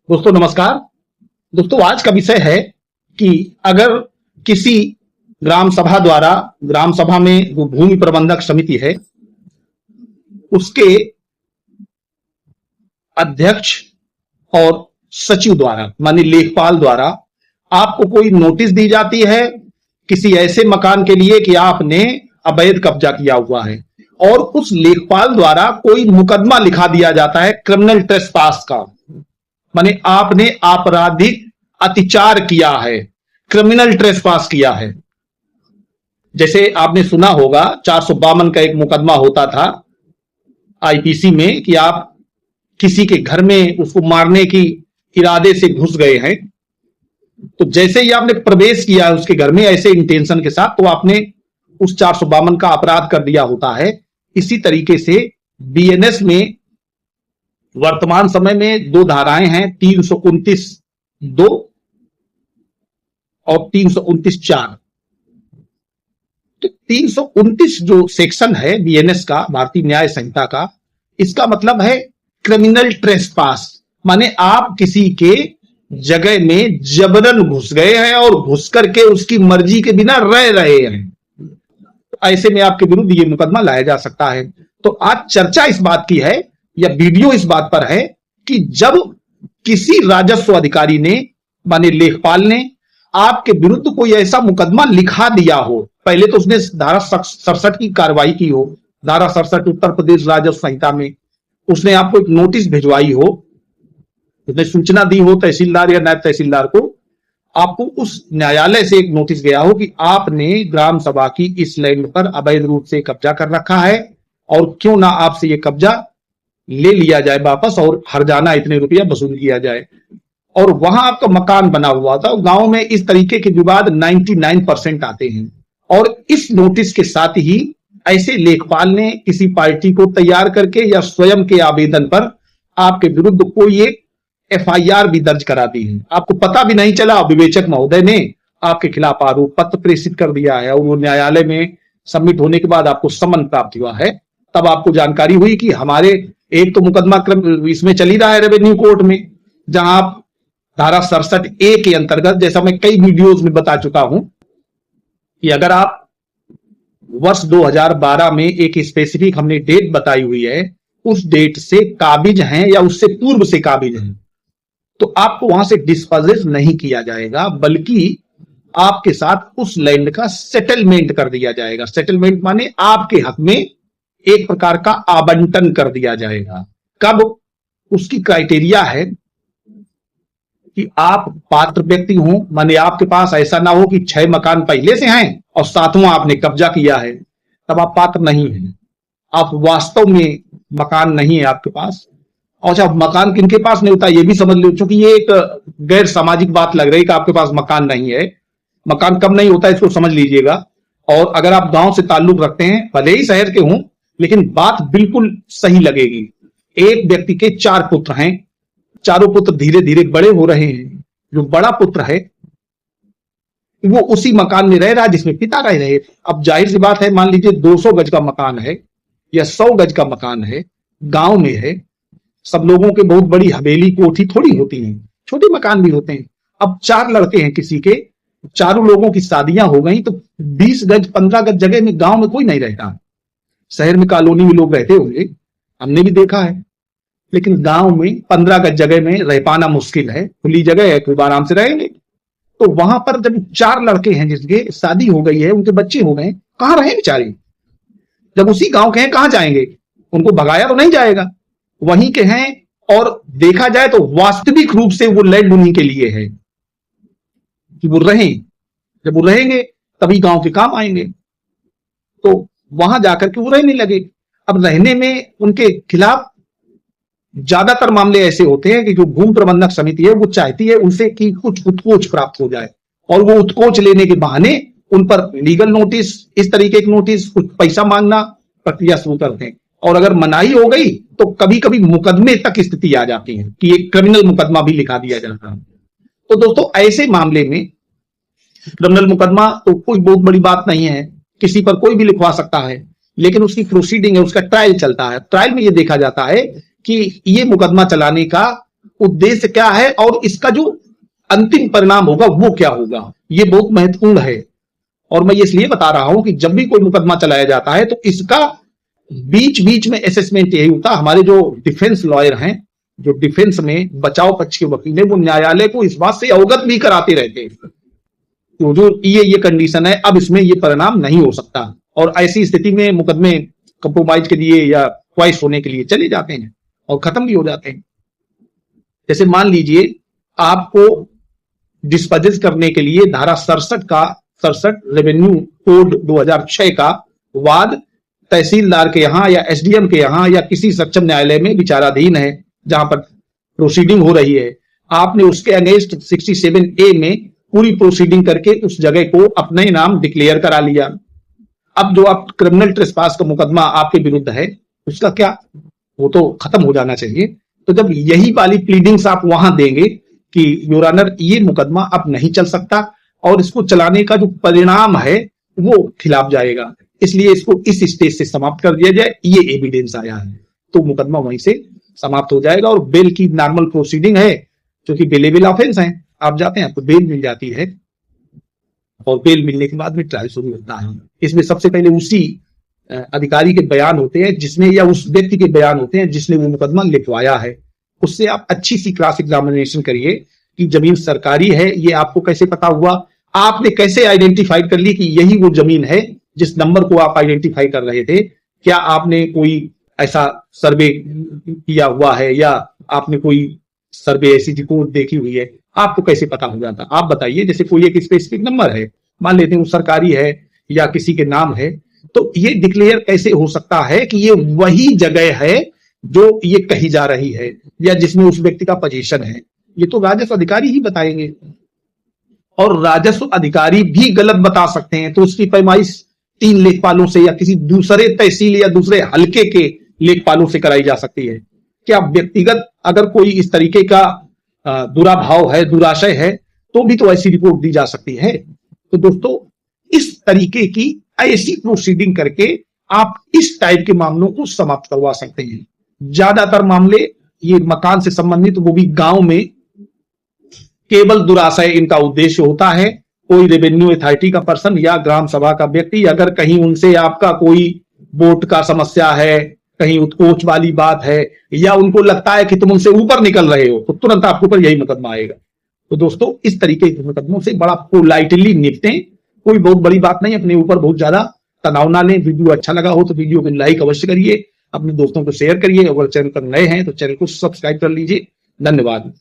दोस्तों नमस्कार। दोस्तों आज का विषय है कि अगर किसी ग्राम सभा द्वारा, ग्राम सभा में जो भूमि प्रबंधक समिति है उसके अध्यक्ष और सचिव द्वारा माने लेखपाल द्वारा आपको कोई नोटिस दी जाती है किसी ऐसे मकान के लिए कि आपने अवैध कब्जा किया हुआ है, और उस लेखपाल द्वारा कोई मुकदमा लिखा दिया जाता है क्रिमिनल ट्रेसपास का, माने आपने आपराधिक अत्याचार किया है, क्रिमिनल ट्रेसपास किया है। जैसे आपने सुना होगा 452 का एक मुकदमा होता था आईपीसी में कि आप किसी के घर में उसको मारने की इरादे से घुस गए हैं, तो जैसे ही आपने प्रवेश किया उसके घर में ऐसे इंटेंशन के साथ, तो आपने उस 452 का अपराध कर दिया होता है। इसी तरीके से बीएनएस में वर्तमान समय में दो धाराएं हैं, 329(2) और 329(4). तो 329 जो सेक्शन है बीएनएस का, भारतीय न्याय संहिता का, इसका मतलब है क्रिमिनल ट्रेसपास, माने आप किसी के जगह में जबरन घुस गए हैं और घुस करके उसकी मर्जी के बिना रह रहे हैं, तो ऐसे में आपके विरुद्ध ये मुकदमा लाया जा सकता है। तो आज चर्चा इस बात की है या वीडियो इस बात पर है कि जब किसी राजस्व अधिकारी ने माने लेखपाल ने आपके विरुद्ध कोई ऐसा मुकदमा लिखा दिया हो, पहले तो उसने धारा 67 की कार्रवाई की हो, धारा 67 उत्तर प्रदेश राजस्व संहिता में उसने आपको एक नोटिस भिजवाई हो, उसने सूचना दी हो तहसीलदार या नायब तहसीलदार को, आपको उस न्यायालय से एक नोटिस गया हो कि आपने ग्राम सभा की इस लैंड पर अवैध रूप से कब्जा कर रखा है और क्यों ना आपसे ये कब्जा ले लिया जाए वापस और हर्जाना इतने रुपया वसूल किया जाए। और वहां आपका मकान बना हुआ था। गांव में इस तरीके के विवाद 99% आते हैं, और इस नोटिस के साथ ही ऐसे लेखपाल ने किसी पार्टी को तैयार करके या स्वयं के आवेदन पर आपके विरुद्ध कोई एक एफआईआर भी दर्ज करा दी है। आपको पता भी नहीं चला, विवेचक महोदय ने आपके खिलाफ आरोप पत्र प्रेषित कर दिया है और वो न्यायालय में सबमिट होने के बाद आपको समन प्राप्त हुआ है। तब आपको जानकारी हुई कि हमारे एक तो मुकदमा इसमें चली रहा है रेवेन्यू कोर्ट में, जहां आप धारा 67(a) के अंतर्गत, जैसा मैं कई वीडियोस में बता चुका हूं कि अगर आप वर्ष 2012 में एक स्पेसिफिक हमने डेट बताई हुई है, उस डेट से काबिज हैं या उससे पूर्व से काबिज हैं, तो आपको वहां से डिस्पोजेस नहीं किया जाएगा, बल्कि आपके साथ उस लैंड का सेटलमेंट कर दिया जाएगा। सेटलमेंट माने आपके हक में एक प्रकार का आवंटन कर दिया जाएगा। कब? उसकी क्राइटेरिया है कि आप पात्र व्यक्ति हो, माने आपके पास ऐसा ना हो कि 6 मकान पहले से हैं और 7वां आपने कब्जा किया है, तब आप पात्र नहीं हैं। आप वास्तव में मकान नहीं है आपके पास। और अच्छा, मकान किनके पास नहीं होता ये भी समझ लो, क्योंकि ये एक गैर सामाजिक बात लग रही है कि आपके पास मकान नहीं है। मकान कब नहीं होता इसको समझ लीजिएगा। और अगर आप गांव से ताल्लुक रखते हैं, भले ही शहर के हों, लेकिन बात बिल्कुल सही लगेगी। एक व्यक्ति के 4 पुत्र हैं, चारों पुत्र धीरे धीरे बड़े हो रहे हैं। जो बड़ा पुत्र है वो उसी मकान में रह रहा है जिसमें पिता रह रहे। अब जाहिर सी बात है, मान लीजिए 200 गज का मकान है या 100 गज का मकान है, गांव में है, सब लोगों के बहुत बड़ी हवेली कोठी थोड़ी होती है, छोटे मकान भी होते हैं। अब 4 लड़के हैं किसी के, चारों लोगों की शादियां हो गई, तो 20 गज 15 गज जगह में गांव में कोई नहीं रहता। शहर में कॉलोनी में लोग रहते होंगे, हमने भी देखा है, लेकिन गांव में 15 गज जगह में रह पाना मुश्किल है। खुली जगह है, खूब आराम से रहेंगे। तो वहां पर जब 4 लड़के हैं जिसके शादी हो गई है, उनके बच्चे हो गए, कहां रहे बेचारे? जब उसी गांव के हैं कहां जाएंगे? उनको भगाया तो नहीं जाएगा, वहीं के हैं। और देखा जाए तो वास्तविक रूप से वो लैंड उन्हीं के लिए है कि वो रहें। जब वो रहेंगे तभी गांव के काम आएंगे, तो वहां जाकर के वो रहने लगे। अब रहने में उनके खिलाफ ज्यादातर मामले ऐसे होते हैं कि जो भूमि प्रबंधक समिति है वो चाहती है उनसे कि कुछ उत्कोच प्राप्त हो जाए, और वो उत्कोच लेने के बहाने उन पर लीगल नोटिस, इस तरीके के नोटिस, कुछ पैसा मांगना, प्रक्रिया शुरू करते हैं। और अगर मनाही हो गई तो कभी कभी मुकदमे तक स्थिति आ जाती है कि एक क्रिमिनल मुकदमा भी लिखा दिया जाता है। तो दोस्तों ऐसे मामले में क्रिमिनल मुकदमा तो कोई बहुत बड़ी बात नहीं है, किसी पर कोई भी लिखवा सकता है, लेकिन उसकी प्रोसीडिंग है, उसका ट्रायल चलता है। ट्रायल में यह देखा जाता है कि ये मुकदमा चलाने का उद्देश्य क्या है और इसका जो अंतिम परिणाम होगा वो क्या होगा, ये बहुत महत्वपूर्ण है। और मैं इसलिए बता रहा हूं कि जब भी कोई मुकदमा चलाया जाता है तो इसका बीच बीच में असेसमेंट यही होता है। हमारे जो डिफेंस लॉयर हैं, जो डिफेंस में बचाव पक्ष के वकील है, वो न्यायालय को इस बात से अवगत भी कराते रहते हैं तो जो ये कंडीशन है, अब इसमें ये परिणाम नहीं हो सकता। और ऐसी स्थिति में मुकदमे कंप्रोमाइज के लिए या क्वाइस होने के लिए चले जाते हैं और खत्म भी हो जाते हैं। जैसे मान लीजिए आपको डिस्पोजेस करने के लिए धारा 67 रेवेन्यू कोड 2006 का वाद तहसीलदार के यहां या एसडीएम के यहां या किसी सक्षम न्यायालय में विचाराधीन है, जहां पर प्रोसीडिंग हो रही है। आपने उसके अगेंस्ट 67A में पूरी प्रोसीडिंग करके उस जगह को अपने नाम डिक्लेयर करा लिया। अब जो आप क्रिमिनल ट्रेसपास का मुकदमा आपके विरुद्ध है उसका क्या, वो तो खत्म हो जाना चाहिए। तो जब यही वाली प्लीडिंग्स आप वहां देंगे कि योर ऑनर ये मुकदमा अब नहीं चल सकता और इसको चलाने का जो परिणाम है वो खिलाफ जाएगा, इसलिए इसको इस स्टेज से समाप्त कर दिया जाए, ये एविडेंस आया है, तो मुकदमा वहीं से समाप्त हो जाएगा। और बेल की नॉर्मल प्रोसीडिंग है, क्योंकि बेलेबल ऑफेंस है, आप जाते हैं आपको बेल मिल जाती है और बेल मिलने के बाद में ट्रायल शुरू होता है। इसमें सबसे पहले उसी अधिकारी के बयान होते हैं जिसने, या उस व्यक्ति के बयान होते हैं जिसने वो मुकदमा लिखवाया है। उससे आप अच्छी सी क्रॉस एग्जामिनेशन करिए कि जमीन सरकारी है, ये आपको कैसे पता हुआ, आपने कैसे आइडेंटिफाई कर ली कि यही वो जमीन है जिस नंबर को आप आइडेंटिफाई कर रहे थे। क्या आपने कोई ऐसा सर्वे किया हुआ है या आपने कोई सर्वे ऐसी रिपोर्ट देखी हुई है, आपको कैसे पता हो जाता, आप बताइए। जैसे कोई एक स्पेसिफिक नंबर है, मान लेते हैं वो सरकारी है या किसी के नाम है, तो ये डिक्लेयर कैसे हो सकता है कि ये वही जगह है जो ये कही जा रही है या जिसमें उस व्यक्ति का पोजीशन है, ये तो राजस्व अधिकारी ही बताएंगे। और राजस्व अधिकारी भी गलत बता सकते हैं, तो उसकी पैमाइश 3 लेखपालों से या किसी दूसरे तहसील या दूसरे हलके के लेखपालों से कराई जा सकती है। क्या व्यक्तिगत अगर कोई इस तरीके का दुराभाव है, दुराशय है, तो भी तो ऐसी रिपोर्ट दी जा सकती है। तो दोस्तों, इस तरीके की ऐसी प्रोसीडिंग करके आप इस टाइप के मामलों को समाप्त करवा सकते हैं। ज्यादातर मामले ये मकान से संबंधित, वो भी गांव में, केवल दुराशय इनका उद्देश्य होता है। कोई रेवेन्यू अथॉरिटी का पर्सन या ग्राम सभा का व्यक्ति अगर कहीं उनसे आपका कोई वोट का समस्या है, कहीं उत्कोच वाली बात है, या उनको लगता है कि तुम उनसे ऊपर निकल रहे हो, तो तुरंत आपके ऊपर यही मुकदमा आएगा। तो दोस्तों, इस तरीके के मुकदमों से बड़ा पोलाइटली निपटें, कोई बहुत बड़ी बात नहीं, अपने ऊपर बहुत ज्यादा तनाव ना लें। वीडियो अच्छा लगा हो तो वीडियो को लाइक अवश्य करिए, अपने दोस्तों को शेयर करिए, अगर चैनल पर नए हैं तो चैनल को सब्सक्राइब कर लीजिए। धन्यवाद।